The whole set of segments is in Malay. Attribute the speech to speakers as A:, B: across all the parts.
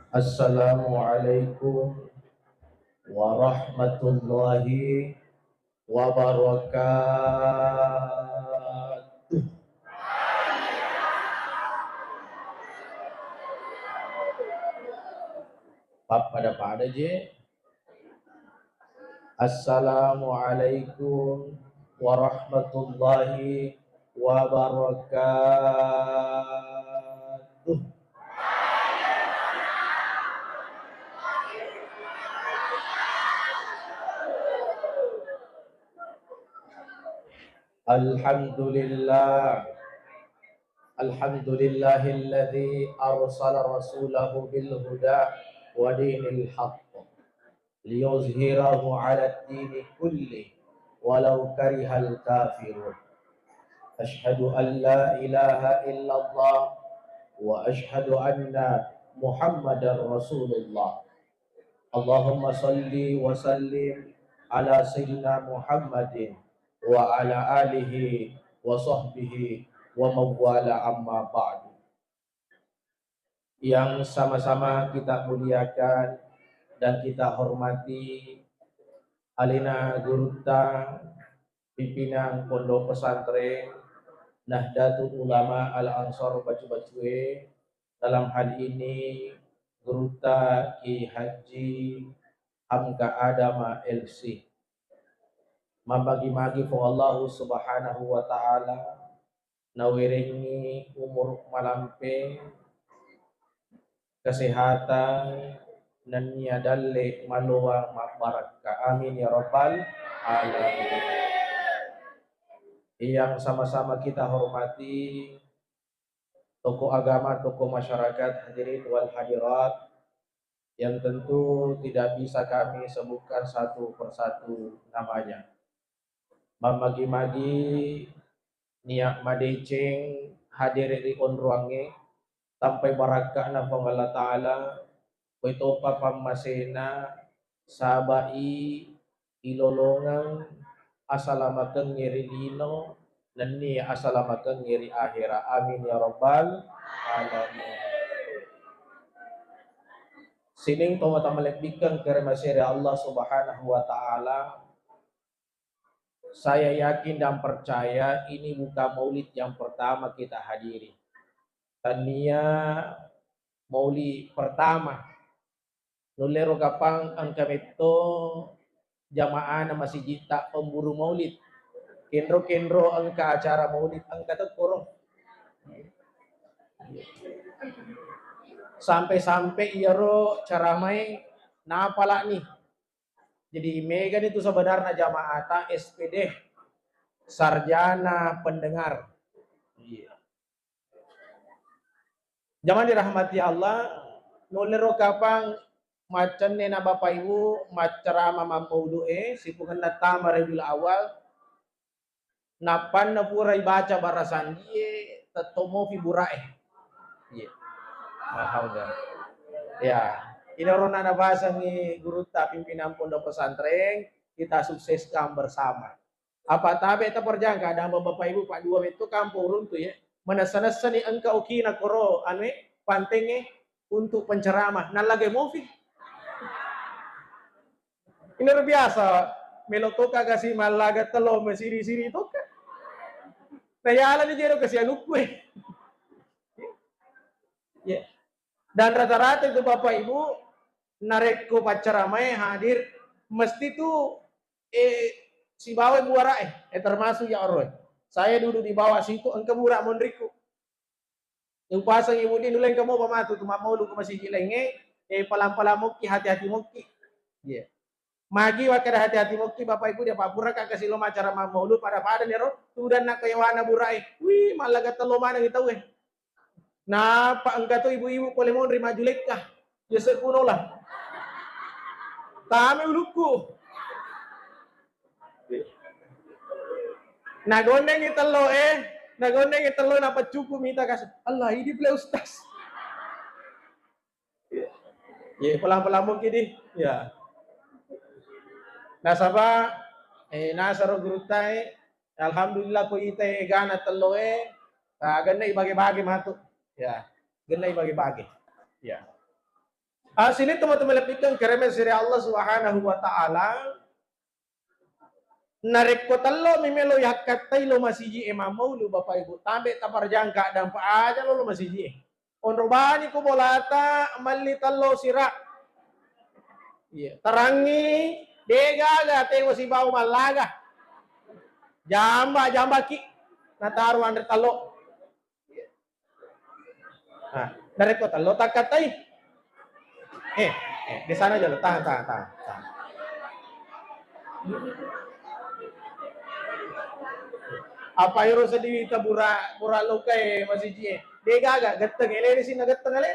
A: Assalamualaikum warahmatullahi wabarakatuh. Pada je. Assalamualaikum warahmatullahi wabarakatuh. Alhamdulillah. Alhamdulillahilladzi arsala rasulahu bil huda wa dinil haqq liyuzhirahu 'ala ad-dini kulli walau karihal kafirun. Asyhadu an la ilaha illallah wa asyhadu anna Muhammadar Rasulullah. Allahumma salli wa sallim ala sayyidina Muhammadin wa ala alihi wa sahbihi wa mawala amma ba'du. Yang sama-sama kita muliakan dan kita hormati Alina Gurutta, pimpinan Pondok Pesantren Nahdlatul Ulama Al-Ansor Bacu-Bacue, dalam hal ini Gurutta Ki Haji Hamka Adama LC, membagi-magi for Allah Subhanahu wa ta'ala nawiringi umur malampe, kesehatan dan niadalle maluang baraka. Amin ya rabbal alamin. Yang sama-sama kita hormati tokoh agama, tokoh masyarakat, hadirin wal hadirat, yang tentu tidak bisa kami sebutkan satu persatu namanya. Mamagi-magi niat madeceng hadir di onruange sampai barakah na Allah Ta'ala Wito papamasena sabai ilolongang asalamakan ngiri lino dan ni asalamakan ngiri akhirah. Amin ya rabbal alamin. Sining tomata melebihkan kermasiri Allah Subhanahu wa ta'ala. Saya yakin dan percaya ini bukan maulid yang pertama kita hadiri. Tania maulid pertama nulero kapang ang kamito jamaah na masjid tak pemburu maulid. Kendro-kendro ang ka acara maulid ang katagpuro. Sampai-sampai iyaro caramai napala nih. Jadi mega itu sebenarnya jamaah ta SPD sarjana pendengar. Jangan dirahmati Allah, nulero kapang macan na bapak ibu macarama mamaudu sipungan na tama rebul awal napan na puray baca barasan ye tatomo fiburae. Mahauda. Ya, inarona na basa ni Gurutta pimpinan Pondok Pesantren, kita sukseskan bersama. Apa tabe ta perjangka ada bapak ibu pak dua itu kampung runtu ya. Manasa-nasa ni angka ukina koro ane pantenge untuk penceramah. Nalagay movie. Ini luar biasa. Melotoka kasi malaga telo mesiri-siri toka. Nayala ni jero kasi anuk gue. Ya. Dan rata-rata itu bapak ibu nareko pacaramai hadir mesti tuh si bawa buara termasuk ya orang. Saya duduk di bawah situ engke burak mondriku. Yung pasang ibu din ulang kamu pamatu tuma mau lu masih gilenge palam-palam moki hati-hati moki. Iya. Magi wakada hati-hati moki bapak ibu dia papura kakak silo macara maulu pada nih ro sudah nak kayawana burai. Wih malaga telo mana kita weh. Nah, pak engkau tuh ibu-ibu boleh mau nerima julek kah? Ya sekuno lah. Kami uluku. Nagondeng itelo nagondeng itelo na pacuku minta kasih. Allah, ini beli ustaz. Ya, pelan-pelan mungkin deh. Ya. Nasaba nasaro gurutai alhamdulillah ko ite gana telo ganda ibagi-bagi matu. Ya, ganda ibagi-bagi. Ya. Sini teman-teman lepikkan kereme siri Allah Subhanahu wa taala narek ko talo mimelo yakkat lo masiji emamau lu bapak ibu tambe tapar jangka dan pa aja lo masiji onrobani ko bolata malli talo sira iya tarangi dega ga tewo si bau malaga jamba ki nataru andre talo nah narek ko talo takatai di sana aja lo tahan. Apa yoro sedi pura lukai masih jie. Dega agak geteng ele sini geteng ele.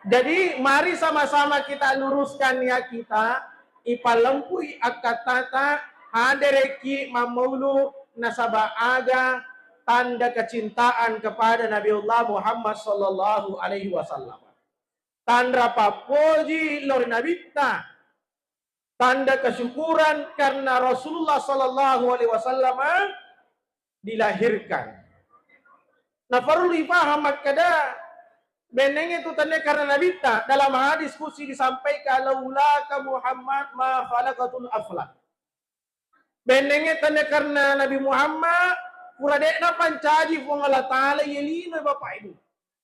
A: Jadi mari sama-sama kita luruskan niat kita ipalempui akatata hadereki mamulu nasaba aga tanda kecintaan kepada Nabiullah Muhammad sallallahu alaihi wasallam. Tanda papoji lor nabita tanda kesyukuran karena Rasulullah sallallahu alaihi wasallam dilahirkan. Nah, perlu dipaham kada beneng itu tanda karena nabita dalam hadis kursi disampaikan laula ka Muhammad ma khalaqatul aflak. Beneng tanda karena Nabi Muhammad puradekna pancaji fong Allah taala yelina bapak ibu.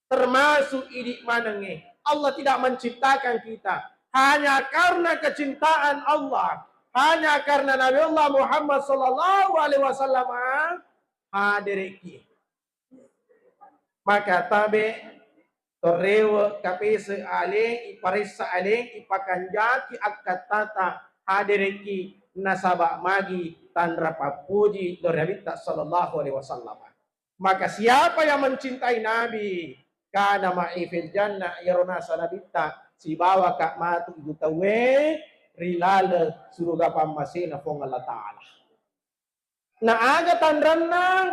A: Termasuk idik manenge Allah tidak menciptakan kita hanya karena kecintaan Allah, hanya karena Nabi Allah Muhammad sallallahu alaihi wasallam hadiriki. Maka tabe torewa kapese ale iparisa ale ipakanjaki akatata hadiriki nasaba magi tandra papuji dorabita sallallahu alaihi wasallam. Maka siapa yang mencintai Nabi kana ma'ifil jannah yarona salabita si bawa kak matu ibu tawe rilale surga pamasina fong Allah Ta'ala. Na aga tandranna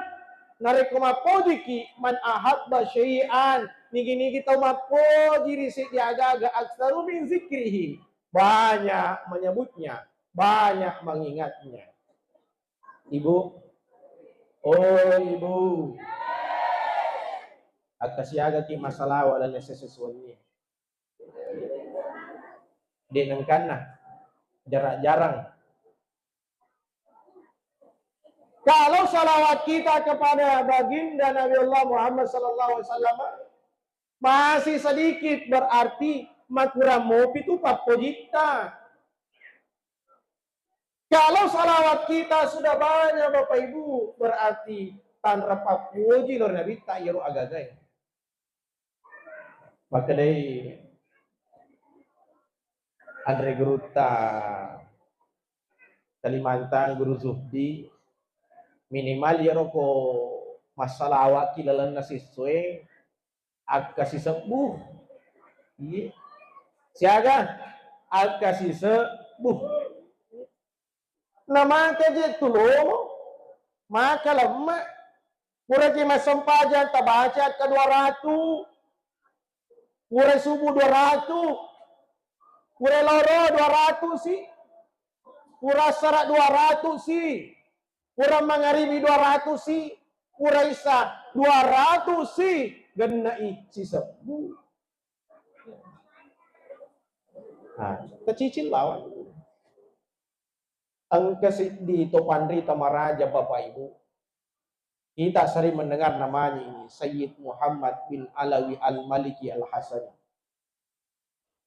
A: narekoma podiki man ahabba syai'an nigi-nigi tau mapoji risik diaga-aga aksaru min zikrihi banyak menyebutnya banyak mengingatnya. Ibu ibu akasiaga ki masalah wala sesuatu denengkanlah jarang. Kalau salawat kita kepada baginda Nabi Allah Muhammad sallallahu alaihi wasallam masih sedikit berarti makura mopi itu papojita. Kalau salawat kita sudah banyak Bapak Ibu berarti tanra papoji lor Nabi tak yero agagai. Maka dari Andre Geruta Kalimantan Guru Zuhdi minimal ya roko masalah awak kilalan nasi sue kasih sembuh iya siaga kasih sembuh nama kaje tulo maka lama pura kima sempajan tabaca ke 200 pura subuh 200 pura loro 200 sih pura serat 200 sih pura mangaribi 200 sih pura isa 200 sih genai si sebu kecicil lawan angka di Topandri Tamaraja Bapak Ibu kita sering mendengar namanya ini Sayyid Muhammad bin Alawi Al-Maliki Al-Hasani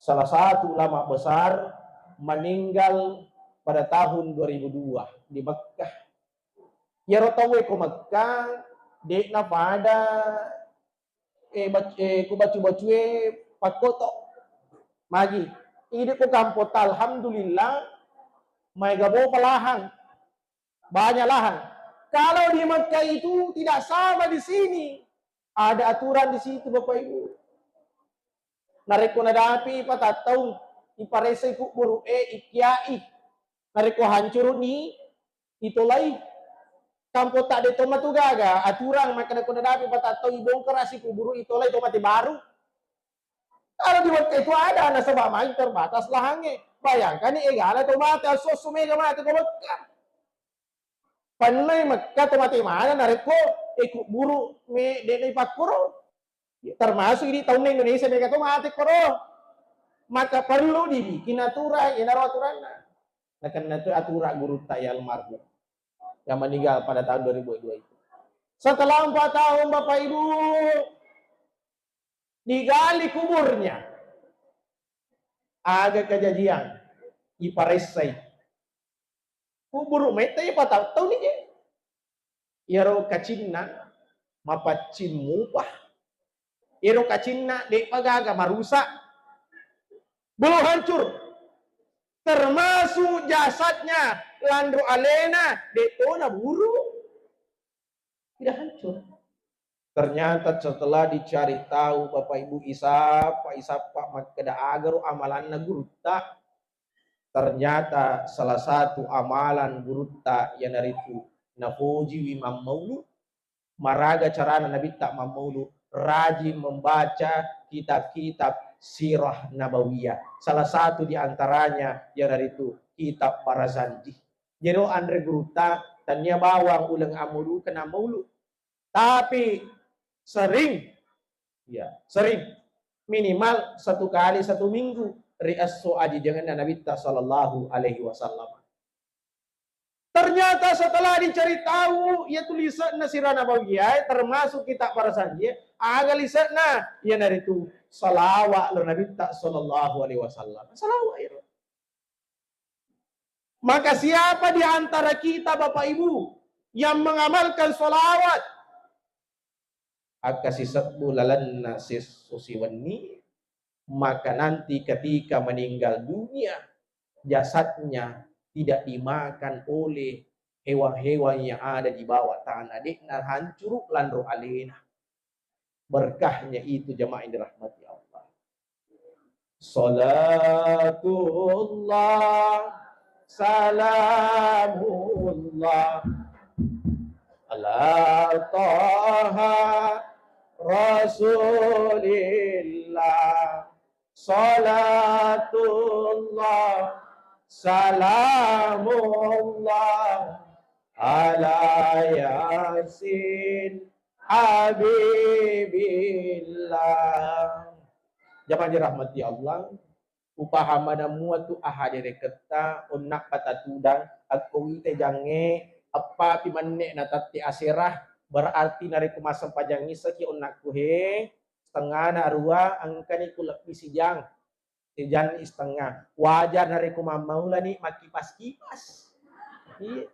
A: salah satu ulama besar meninggal pada tahun 2002 di Mekkah. Ya rotawe ko Mekkah dek na pada ku bacu-bacue pakoto magi. Ide ko kampot alhamdulillah may gabo palahan. Banyak lahan. Kalau di Mekkah itu tidak sama di sini. Ada aturan di situ Bapak Ibu. Nareko nadapi patatau iparese ku buru ikiai nareko hancur ni itolai kampo tak de toma tu gaga aturan maka nareko nadapi patatau ibongkar asi ku buru itolai tomati baru kalau di waktu itu ada nasabah main terbatas lahannya bayangkan ni egala tomati asos mega mati komaka panai maka tomati mana nareko ikut buru me de pakuro Termasuk di tahun Indonesia mereka tuh mati koro. Maka perlu dibikin aturan, ya naruh aturan. Nah, karena itu aturan guru taya almarhum yang meninggal pada tahun 2002 itu. Setelah 4 tahun Bapak Ibu digali kuburnya, ada kejadian di Paresai. Kubur meta ya patah tahu nih. Iro kacinna mapacin mupah. Iro kacinna de pagaga marusak. Belum hancur. Termasuk jasadnya Landro Alena detona buru. Tidak hancur. Ternyata setelah dicari tahu Bapak Ibu Pak makada agaru amalan gurutta. Ternyata salah satu amalan gurutta yang dari itu nafuji wimam maulu maraga carana nabi tak maulu rajin membaca kitab-kitab sirah nabawiyah. Salah satu di antaranya yang dari itu kitab Barazanji. Jadi Andre Gurutta tanya bawang ulang amulu kena maulu. Tapi sering minimal 1 kali 1 minggu riasu aji dengan Nabi sallallahu alaihi wasallam. Ternyata setelah dicari tahu ya tulisan Sirah Nabawiyah termasuk kitab Barazanji agak lisanna ya dari itu salawat Nabi sallallahu alaihi wasallam. Salawat. Maka siapa di antara kita Bapak Ibu yang mengamalkan salawat akasi sebulalan nasis susiwani, maka nanti ketika meninggal dunia jasadnya tidak dimakan oleh hewan-hewan yang ada di bawah tanah. Dikna hancur landro alena. Berkahnya itu jamaah yang dirahmati Allah. Salatullah salamullah ala taha Rasulillah. Salatullah salamullah ala yasin habibillah. Jamaah dirahmati Allah, upahama muatu ahadire keta unnak patatudang akui te jange apa pimanne natati asirah berarti nari kumasam pajangi saki unnak kuhe setengah narua angkani kulak pisijang sejan setengah wajar nari kumamaulani makipas-kipas. Iya.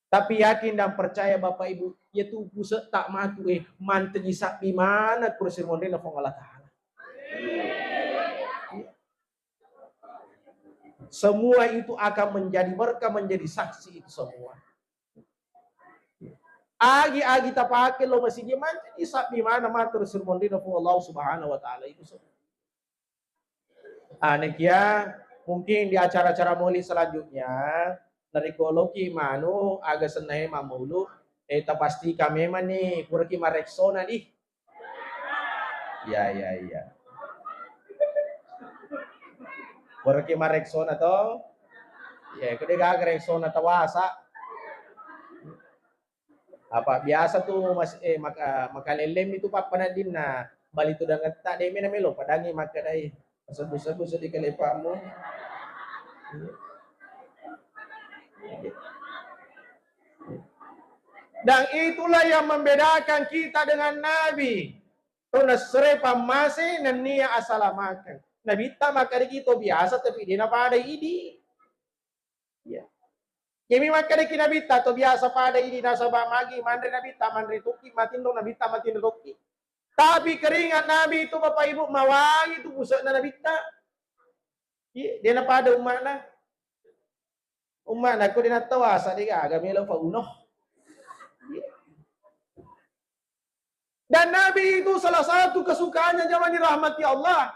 A: Tapi yakin dan percaya Bapak Ibu yaitu pusat tak matu manteji sapi mana kursi mondena Allah Ta'ala. Semua itu akan menjadi berkah, menjadi saksi itu semua. Agi tapake lo masih dia manteji sapi mana matur sirmondina Allah Subhanahu wa Ta'ala itu semua. Anekia mungkin di acara-acara maulid selanjutnya dari koloki manu agak senai mamulu pasti kami nih kurki mareksona nih. Ya. Kurki mareksona toh. Ya, kede gak reksona tawasa. Apa biasa tuh mas makalelem itu papanadin na bali tu dangat tak demi na melo padangi makadai sebus-sebus di kelepamu. Dan itulah yang membedakan kita dengan Nabi. Tunasre pamase nania asalamakan. Nabi ta makari kita biasa tapi dia pada idi. Ya. Kami makari Nabi ta to biasa pada idi nasaba magi mandre Nabi ta mandre tuki matindo Nabi ta matindo tuki. Tapi keringat Nabi itu Bapak Ibu mawangi itu pusat na Nabi ta. Dia na pada umana. Umana ko din natawasa dia agamelo fa uno. Dan Nabi itu salah satu kesukaannya zaman dirahmati Allah.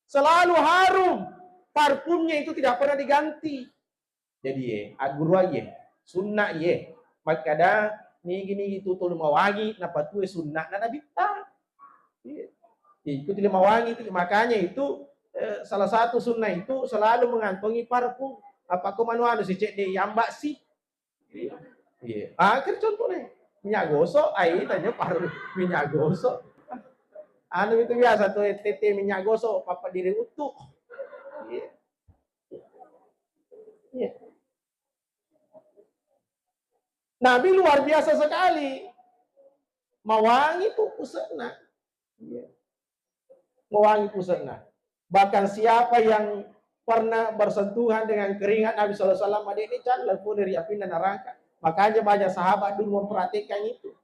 A: Selalu harum. Parfumnya itu tidak pernah diganti. Jadi guru aja. Sunnah ye. Makada nigi tutul mawangi. Napatue sunnah na Nabi ta. Itu tidak mawangi. Makanya itu salah satu sunnah itu selalu mengantongi parfum. Apa kau manual si cek de yambak sih. Kan contohnya. Minyak gosok, air tanya paru minyak gosok. Anu itu biasa tuh tete minyak gosok papa diri utuh. Iya. Iya. Nabi luar biasa sekali. Mewangi tuh pusatnya. Iya. Mewangi pusatnya. Bahkan siapa yang pernah bersentuhan dengan keringat Nabi SAW, ini jangan pun dari api neraka. Makanya banyak sahabat dulu memperhatikan itu.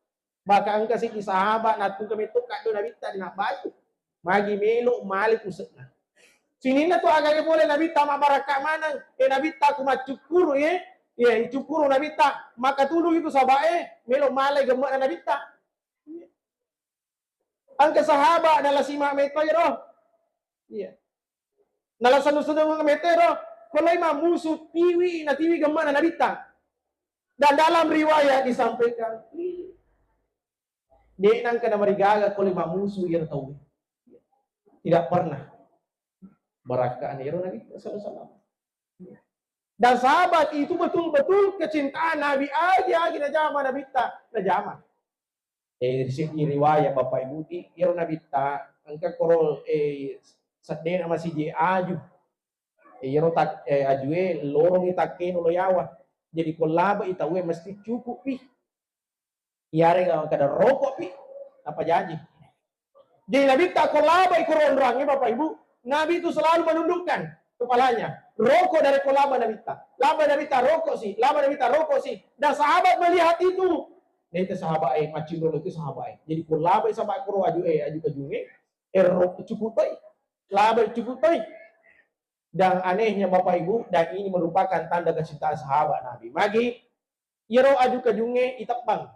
A: Bahkan engkau sih sahabat natu kami tu kado Nabi tak nak baju. Magi melo malik pusatnya. Sini na tu agak boleh Nabi tak mabaraka mana. Nabi tak aku macukuru ya. Ya cukuru Nabi tak. Maka tulu itu sahabat melo malai gemak Nabi tak. Angka sahabat adalah simak meto ya roh. Iya. Nala sanu-sanu metero, kalau imam musuh tiwi na tiwi gemana nabita. Dan dalam riwayat disampaikan, dia nang kena marigaga kalau imam musuh yang tahu. Tidak pernah berakaan ya Nabi sallallahu. Dan sahabat itu betul-betul kecintaan Nabi aja na jama nabita, na jama. Di sini riwayat Bapak Ibu di nabita, angka korol sadden ama si aju yero tak ajue lorong itakke no yawa jadi kolaba itawe mesti cukup pi yare kada rokok pi apa jadi Nabi tak kolaba ikoron orangnya Bapak Ibu Nabi itu selalu menundukkan kepalanya rokok dari kolaba Nabi tak laba Nabi tak rokok sih laba Nabi tak rokok sih dan sahabat melihat itu itu sahabat macam dulu itu sahabat jadi kolaba sahabat koro aju kajunge rokok cukup laba cukup baik. Dan anehnya Bapak Ibu, dan ini merupakan tanda kecintaan sahabat Nabi. Magi, yero aju kajunge itapang.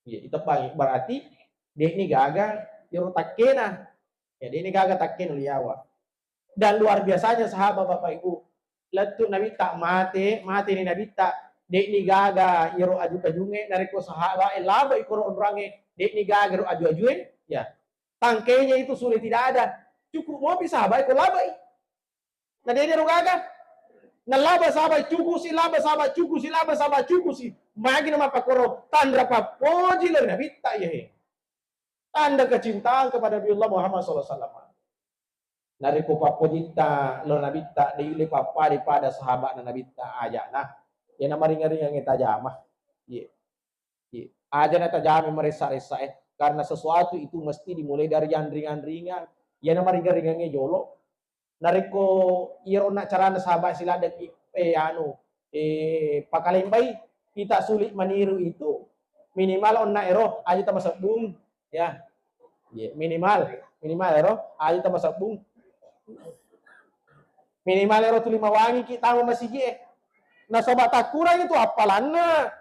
A: Ya, itapang berarti dia ini gagal, yero takkena. Ya, dia ini gagal takken liawa. Dan luar biasanya sahabat Bapak Ibu, letu Nabi tak mati ni Nabi tak, dia ini gagal, yero aju kajunge, nariko sahabat, laba ikoro onrange, dia ini gagal, aju-ajuin, ya. Tangkenya itu sulit tidak ada. Cukup mau bisa sahabat ikut labai. Nah dia rugaga. Nah laba sahabat cukup si laba sahabat cukup si laba sahabat cukup si. Magi nama pakoro tanda papoji lah Nabi tak ya. Tanda kecintaan kepada Nabi Allah Muhammad SAW. Nari ko papoji ta lo Nabi tak diile papa daripada sahabat Nabi tak aja nah. Ya nama ringan-ringan kita jamah. Iya. Iya. Aja na tajami meresa-resa karena sesuatu itu mesti dimulai dari yang ringan-ringan. Ya nama ringan-ringannya jolo. Nariko iro nak carana sahabat sila dan pakalimbai kita sulit meniru itu minimal onna ero aja ta masabung ya. Minimal ero aja ta masabung. Minimal ero tu lima wangi kita masih nah sobat kurang itu apalanna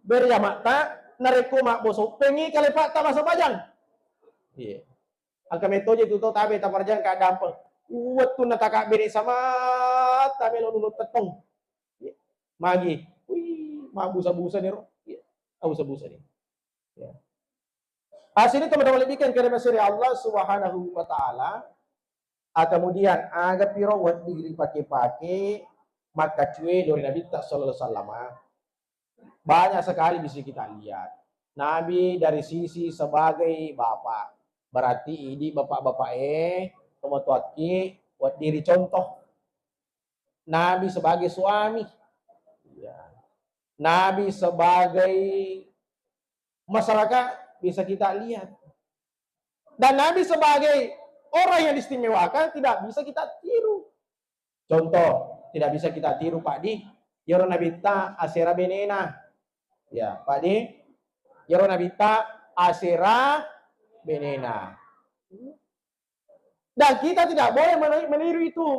A: berjamata nariko mak bosok pengi kalepak ta masabajang. Iya. Angka metode itu tahu tabe taparjang ka dampel. Uwat na taka beri sama tabe lo nunut tetong. Magi. Wih, mabusa-busa nih ro. Abusa-busa nih. Ya. Hasilnya teman-teman lebihkan karena masih Allah Subhanahu wa taala. Kemudian agak piro wat digri pakai-pakai maka cuy dari Nabi sallallahu alaihi wasallam. Banyak sekali bisa kita lihat. Nabi dari sisi sebagai bapak. Berarti ini bapak-bapak teman-tuaki buat diri contoh. Nabi sebagai suami. Ya. Nabi sebagai masyarakat bisa kita lihat. Dan Nabi sebagai orang yang diistimewakan tidak bisa kita tiru. Contoh, tidak bisa kita tiru Pak Di. Yoro Nabi ta asera benena. Ya, Pak Di. Yoro Nabi ta asera benena. Dan kita tidak boleh meniru itu.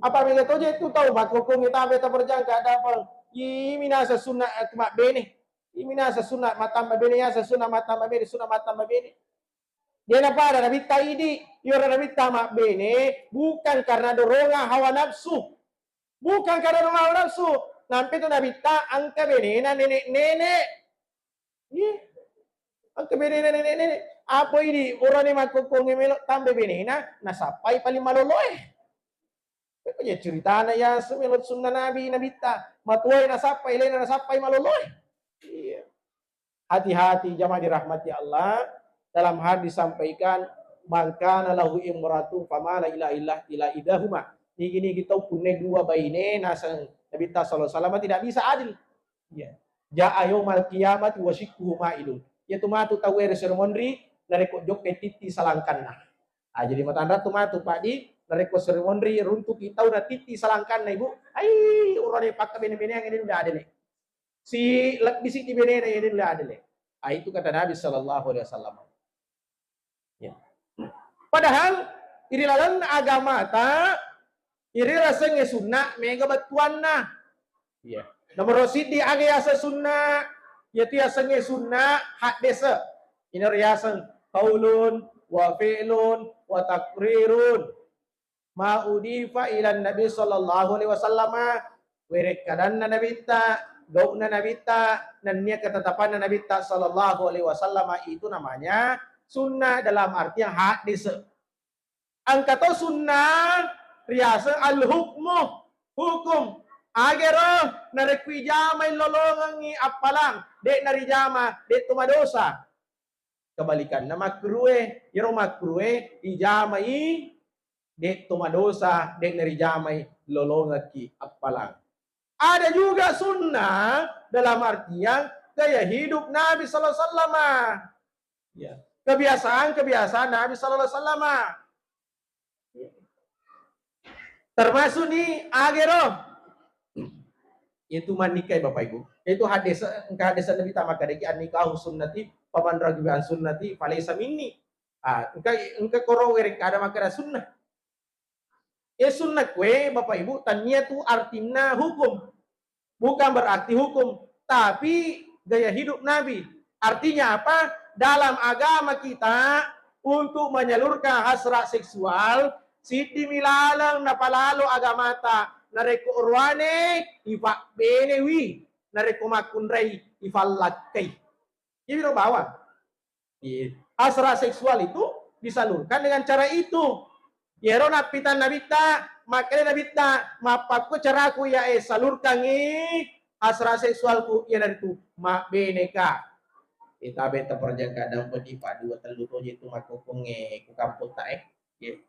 A: Apa begitu aja itu tahu makukung kita beta berjangka ada apa? Imina sesunat mak bene. Imina sesunat matam bene ya sesunat matam bene sunat matam bene. Dia apa ada Nabi taidi, yora Nabi tamak bene bukan karena dorongan hawa nafsu. Bukan karena dorongan hawa nafsu. Nampi itu Nabi ta angka bene nenek-nenek. Iya. Angka bene nenek-nenek. Apa ini orang ni makukung melok tambah benena nasapai paling maloloy. Kaya cerita na ya semelot sunnah Nabi ta matuai nasapai lain nasapai maloloy. Iya. Hati-hati jamaah dirahmati Allah dalam hadis disampaikan, maka lahu imratu famala ila idahuma. Ini kita punya dua baine nasang Nabi sallallahu alaihi wasallam tidak bisa adil. Ya. Ja'a yaumal qiyamati wa shikkuhu ma'ilun. Ya tumatu tawere seremondri nareko jok titi salangkan nah. Jadi matandra tumatu Pak di nareko seremondri runtuk kita udah titi salangkan nah Ibu. Ai urane pakka bene-bene yang ini udah ada nih. Si bisi di bene ini udah ada nih. Itu kata Nabi sallallahu alaihi wasallam. Ya. Padahal iri lalang agama ta iri rasanya sunnah mega batuan nah. Ya. Nomor sidi age asa sunnah yaitu asanya sunnah hak desa. Ini riasan qaulun wa fi'lun wa takrirun ma udifa ila Nabi sallallahu alaihi wasallam werek kadanna Nabi ta gauna Nabi ta dan nia ketetapan Nabi ta sallallahu alaihi wasallam itu namanya sunnah dalam arti yang hak desa. Angkato sunnah riasa al-hukmu hukum agero narekwi jama lolongan ngi apalang dek narijama dek tumadosa kebalikan na makruhe yero makruhe ijamai dek tumadosa dek narijamai lolongan ki apalang. Ada juga sunnah dalam artian gaya hidup Nabi sallallahu alaihi wasallam. Ya, kebiasaan Nabi sallallahu alaihi wasallam. Termasuk nih agero itu manikai Bapak Ibu. Itu hadis Nabi tamak kadeki an nikahu sunnati paman ragibi an sunnati falaysa minni. Engka koro werek kada makara sunnah. Sunnah kue Bapak Ibu tanya tu artinya hukum. Bukan berarti hukum, tapi gaya hidup Nabi. Artinya apa? Dalam agama kita untuk menyalurkan hasrat seksual sidi milalang napalalo agamata nareko urwane ifa benewi nareko makunrai ifalakai. Ini bawa. Hasrat seksual itu disalurkan dengan cara itu. Yero napitan nabita makanya nabita mapakku caraku ya salurkan hasrat seksualku ya dari itu mak beneka. Kita beta perjangka dan pedipa dua teluto itu makukung ku kamput tae.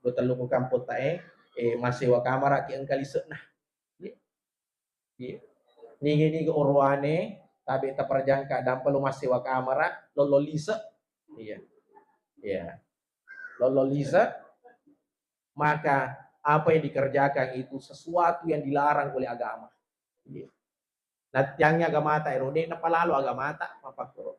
A: Betul lu kamput tae masih wa kamera ki engkali nah. Ni ke urwane tabe ta perjangka dan perlu masih wa kamera lololisa. Iya. Iya. Lololisa maka apa yang dikerjakan itu sesuatu yang dilarang oleh agama. Iya. Natiangnya agama ta erode na palalo agama ta papakuro.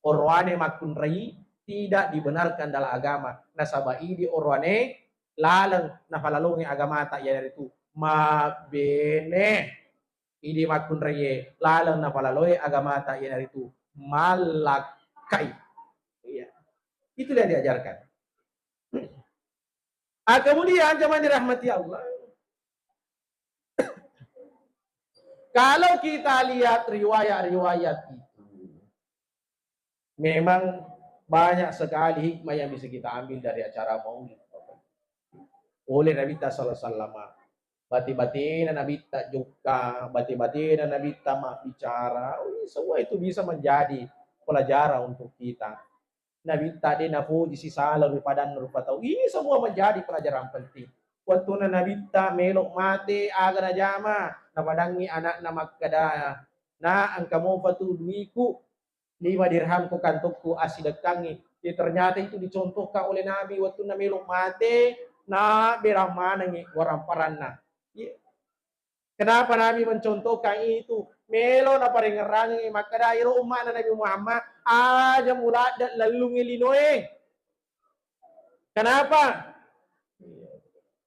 A: Urwane makunrai tidak dibenarkan dalam agama. Nasabai di orwane lalang na palalungi agama tak ya itu mabene idi makun reye lalang na palaloi agama tak ya itu malakai. Iya. Itu yang diajarkan. Kemudian zaman dirahmati Allah. Kalau kita lihat riwayat-riwayat itu memang banyak sekali hikmah yang bisa kita ambil dari acara maulid oleh Nabi sallallahu alaihi wasallam. Bati-batina Nabi tak juga, bati-batina Nabi tak bicara. Semua itu bisa menjadi pelajaran untuk kita. Nabi tadi nafu di sisa lalu pada rupa tahu. Ini semua menjadi pelajaran penting. Waktu Nabi tak melok mati agar jama, napadangi anak nama kada. Na angkamu fatu duiku 5 dirham ku kantukku asidakangi. Ternyata itu dicontohkan oleh Nabi waktu na melok mati na beramanangi waramparanna. Kenapa Nabi mencontohkan itu? Melo na paringerangi maka dairo umat Nabi Muhammad aja mula lalu ngelinoe. Kenapa?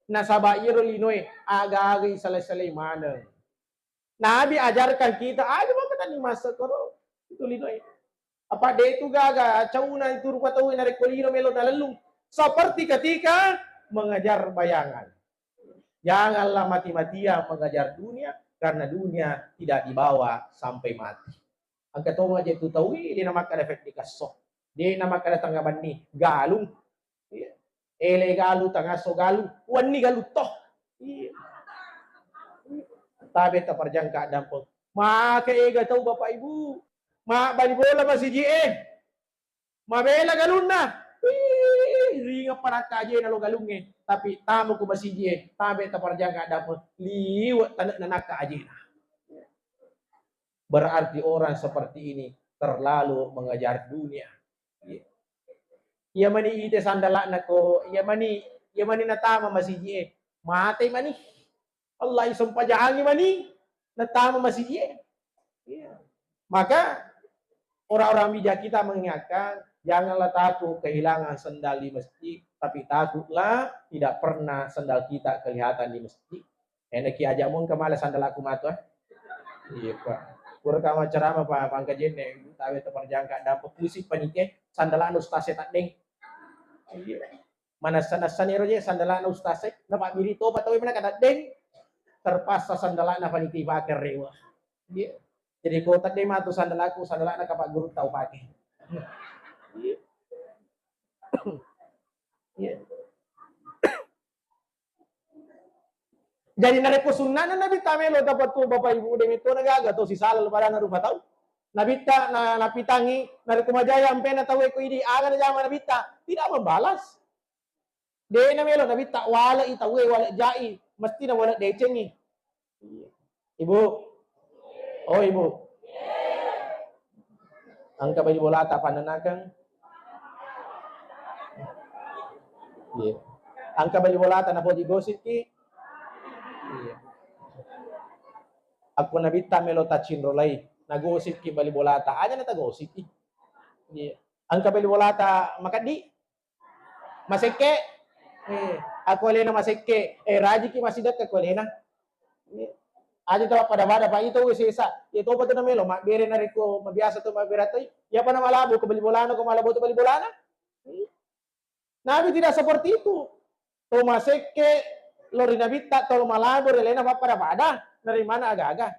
A: Nasabairo linoe aga-aga salai-salai mana. Nabi ajarkan kita aja maka tadi masa koro itu linoe. Apa dia itu gaga cauna itu rupa tahu narik kolino melo lalu seperti ketika mengajar bayangan. Janganlah mati-matian mengajar dunia karena dunia tidak dibawa sampai mati. Angkat tong aja itu tahu ini nama kada efek dikasok. Dia nama kada tanggapan ni galung. Ele galu tangaso galu, wani galu toh. Tabe ta perjangka dampol. Maka ega tahu Bapak Ibu. Mak bali bola masih Mabela galun na. Ringa panak aja na lo galungnya. Tapi tamu ko masije, tabe taparjaga dapat liwat tanak nanak aja. Berarti orang seperti ini terlalu mengejar dunia. Ia mani ite sandalak na ko, ia mani natama masije. Mate mani. Allah isong pajahangi mani. Natama masije. Maka orang-orang bijak kita mengingatkan, janganlah takut kehilangan sendal di masjid, tapi takutlah tidak pernah sendal kita kelihatan di masjid. Enak aja mun kemala sandal aku matu. Iya Pak. Kurang kamu ceramah Pak pangkajen nih, tahu terperjangka dapat pusing panike sandalan ustaz tak deng. Mana sana roje sandalan ustaz dapat biri to patawi mana kada deng. Terpaksa sandalan paniti pakai rewa. Iya. Jadi kau tak dema tu sandalaku, sandalana kapak guru tahu pakai. Jadi nare ko sunnah na nabi tamelo dapat tu bapak ibu demi tu nagaga to si salal pada narupa tahu. Nabita na napitangi nare ko majaya ampe na tahu ko idi aga na jama nabita tidak membalas. De na melo nabita wala itawe wala jai mesti na wala decengi. Ibu. Oh ibu. Angka baju bola tak pananakan. Iya. Angka baju bola tak napo digosip ki. Iya. Aku nabita melo tachin rolai. Nagosip ki bali bola tak aja na tagosip ki. Iya. Angka bali bola tak makadi. Maseke. Aku alena maseke. Raji ki masih dekat aku alena. Iya. Aja tahu pada Pak itu sisa. Itu apa tu namanya lo? Mak bere nariko mabiasa tu mabera tu. Ya apa nama labu ke beli bolana ke malabo tu beli bolana? Nabi tidak seperti itu. Tomaseke lori Nabi tak tol malabo relena apa pada dari mana agak-agak.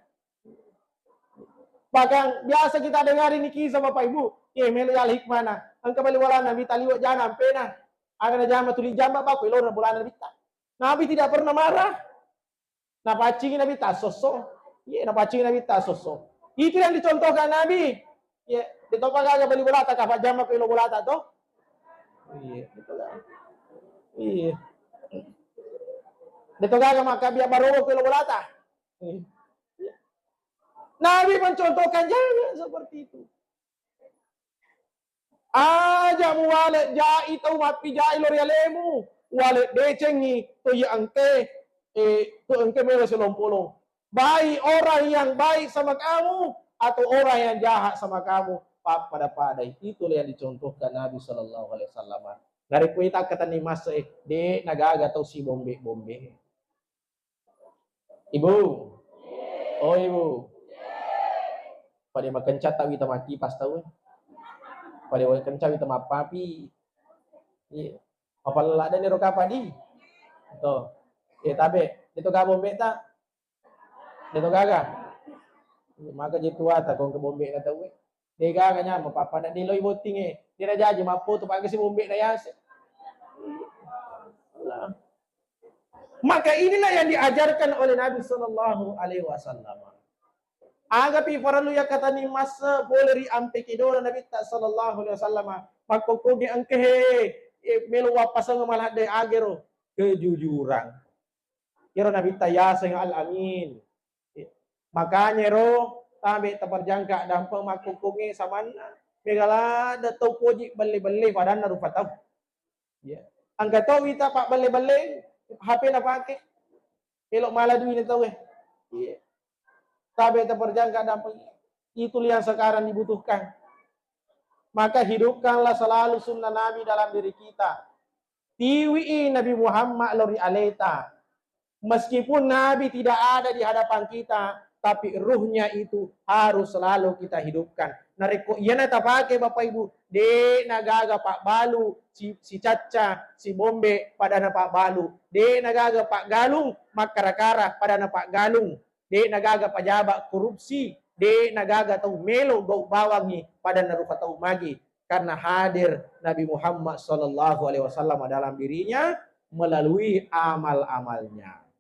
A: Bahkan biasa kita dengar ini kisah Bapak Ibu. Ya melu al hikmana. Angka beli bolana Nabi taliwat jangan pena. Agak jama tuli jamba Bapak lori bolana Nabi tak. Nabi tidak pernah marah. Napacingin Nabi tak sosok. Iya, napacingin Nabi tak sosok. Itu yang dicontohkan Nabi. Iya, ditopang aja beli bola tak kafa jama pelo bola tak toh. Iya, betul lah. Iya. Ditopang maka biar baru pelo bola tak. Iya. Nabi mencontohkan jangan seperti itu. Aja mu wale jai tau mapi jai lori alemu. Wale decengi to ya angke itu engkau melo selompolo. Baik orang yang baik sama kamu atau orang yang jahat sama kamu pada itu yang dicontohkan Nabi Shallallahu Alaihi Wasallam. Dari kuita kata ni mas de nagaga atau si bombe. Ibu, oh ibu, pada makan cat tahu kita mati pas tahu. Pada makan cat kita mapapi. Apa lelah dan neroka padi. Tuh. Tabe, dito ka bombe ta. Dito gaga. Maka jitu ata kung ke bombe na tawe. Di gaga nya mapapa na diloy boting Di na jaji mapo to pag si bombe na yas. Maka inilah yang diajarkan oleh Nabi Sallallahu Alaihi Wasallam. Agapi faralu ya kata ni masa boleh ri ampe kidora Nabi Sallallahu Alaihi Wasallam. Makokogi angkehe melu wapasang malah de agero kejujuran. Kira Nabi Tayaseng al-amin. Makanya ro tabe taparjangka dampang makukungi samana. Megala da tau poji beli-beli padahal narupa tahu. Ya. Angka tahu kita pak beli-beli HP na pakai. Elok malah duit tahu Ya. Tabe taparjangka dampang itu yang sekarang dibutuhkan. Maka hidupkanlah selalu sunnah Nabi dalam diri kita. Tiwi Nabi Muhammad lori aleta. Meskipun Nabi tidak ada di hadapan kita, tapi ruhnya itu harus selalu kita hidupkan. Nareko iya na tapake Bapak Ibu, de nagaga Pak Balu, si Caca, si Bombe pada na Pak Balu, de nagaga Pak Galung, makarakara pada na Pak Galung, de nagaga pajaba korupsi, de nagaga tau melo gau bawangi pada na rupa tau magi. Karena hadir Nabi Muhammad Sallallahu Alaihi Wasallam dalam dirinya melalui amal-amalnya.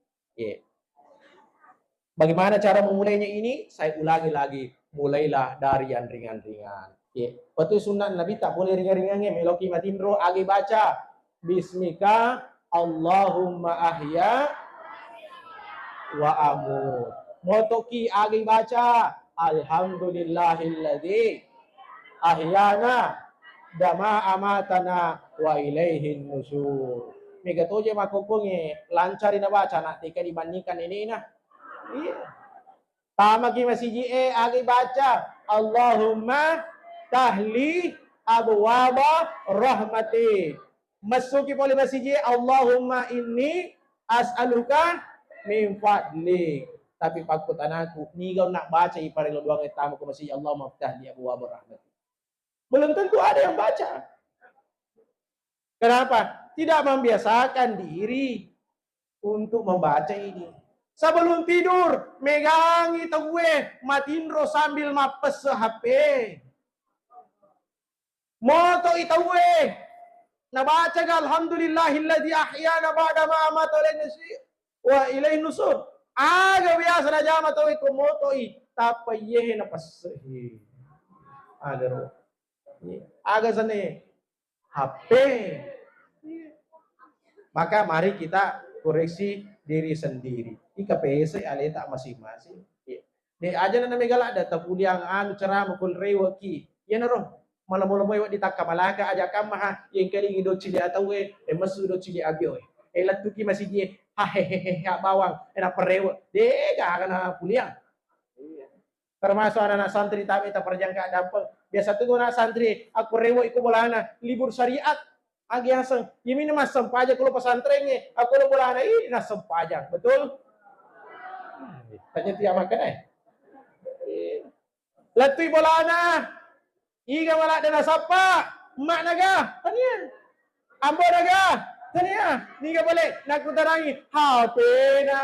A: Bagaimana cara memulainya ini? Saya ulangi lagi, mulailah dari yang ringan-ringan. Ya, betul sunat Nabi tak boleh ringan-ringannya. Meloki matindro agi baca Bismika Allahumma ahya wa amut. Motoki agi baca Alhamdulillahilladzi ahyana dama amatana wa ilaihin nusur. Mega toje makokonge lancarin na baca nak tika dibandingkan ini nah. Iya. Tama ki masih agi baca Allahumma tahli abwaba rahmati. Masuki boleh masih Allahumma inni as'aluka min fadlik. Tapi pakut anakku, ni kau nak baca iparilo doang tamu ke masih Allahumma tahli abwaba rahmati. Belum tentu ada yang baca. Kenapa? Tidak membiasakan diri untuk membaca ini. Sebelum tidur, megangi gue, matindro sambil mapes HP. Moto gue, nabaca ga alhamdulillahilladzi ahyana ba'da ma amata wa ilaihi nusur. Aga biasa na jama to ko moto tapaye na pasehi. Aga sana HP. Maka mari kita koreksi diri sendiri. Ika PS aleta masing-masing. De aja na megala ada tapuliang anu cara mukul rewaki. Yan ro. Malam-malam wa ditakka malaka aja kam maha yang kali do cili atau masu do cili agyo. Latuki masih dia hahehe bawang enak perewa. De ga kana puliang. Termasuk anak santri tapi tak perjangka dampel. Biasa tuh anak santri aku rewo iku bolana libur syariat. Agi aseng, yimi mas sempajang kalau pesantrennya, aku lo bolana ini nas sempajang, betul? Tanya tiap makan Latui bolana, iga wala dana sapa, mak naga, tanya, ambo naga, tanya, niga boleh, nak tarangi, HP na.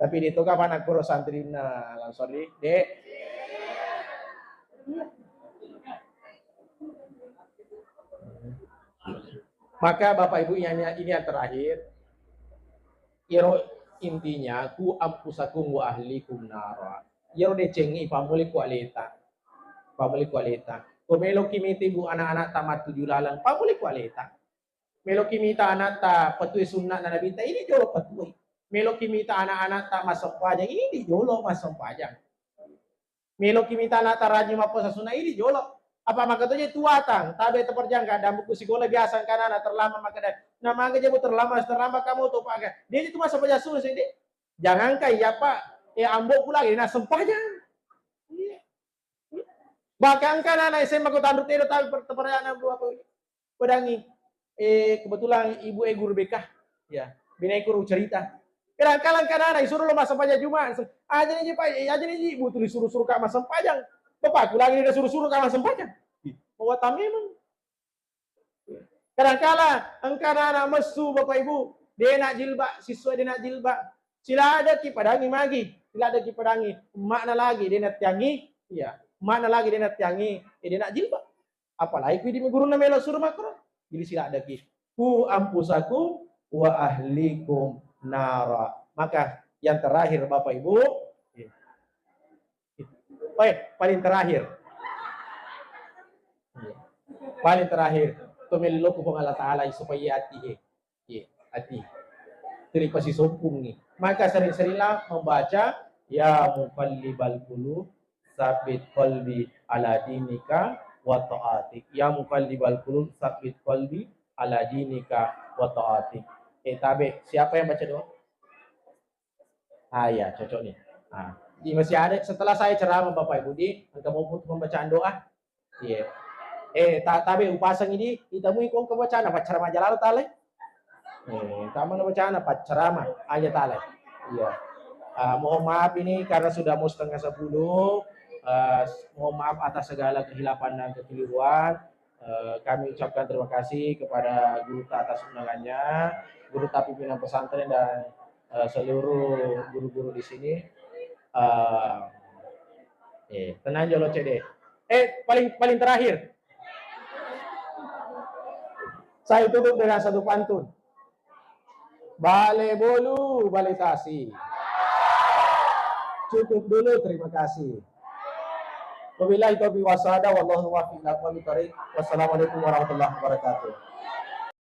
A: Tapi dito kapan aku santri na langsung dek. Maka Bapak Ibu ini yang terakhir. Iro intinya ku ampusakum wa ahlikum nara. Iro decengi pamuli kualeta. Pamuli kualeta. Kumelo kimiti bu anak-anak tamat 7 lalang pamuli kualeta. Melo kimita anak ta patui sunnah na nabita ini jolo patui. Melo kimita anak-anak ta masuk pajang ini jolo masuk pajang. Melo kimita anak ta rajin maposa sunnah ini jolo. Apa maka tuh tuatang tabe terperjangka dan buku sekolah biasa karena terlama maka dan nama aja terlama kamu tuh pak dia itu masa penjasuh sih dia jangan kayak pak ambo pula ini nah sempajang bahkan kan anak SMA kau tanduk tidak tahu pertanyaan dua apa pedangi kebetulan ibu guru BK ya bina guru cerita kadang-kadang kan anak disuruh lo masa pajang cuma aja nih pak aja nih ibu tuh disuruh kak masa pajang bapakku lagi dia suruh kak masa pajang bahwa memang kadang-kadang anak mesu bapak ibu dia nak jilbab siswa dia nak jilbab sila ada ki padangi magi sila ada ki padangi makna lagi dia nak tiangi ya makna lagi dia nak tiangi dia nak jilbab apalagi di guru na melo suruh makro jadi sila ada ki ku ampusakum wa ahlikum nara. Maka yang terakhir bapak ibu paling terakhir tumelo ko Allah Ta'ala supaya hati hati teripasi sopung nih maka sering-seringlah membaca ya muqallibal qulub sabit qalbi ala dinika wa ta'atik ya muqallibal qulub sabit qalbi ala dinika wa ta'atik tabe siapa yang baca doa ya cocok nih di masih ada setelah saya ceramah Bapak Ibu di engkau mau pembacaan doa tabe upasang ini ditemui kong kebacaan apa ceramah jalal tale taman bacaan apa ceramah aja tale iya mohon maaf ini karena sudah mau 9:30 mohon maaf atas segala kehilapan dan kekeliruan kami ucapkan terima kasih kepada guru atas undangannya guru pimpinan pesantren dan seluruh guru-guru di sini tenang jolo cede paling terakhir saya tutup dengan satu pantun. Bale bolu, bale tasi. Cukup dulu, terima kasih. Wabillahi taufiq wasada wallahu muwaffiq ila aqwamit thoriq. Wassalamualaikum warahmatullahi wabarakatuh.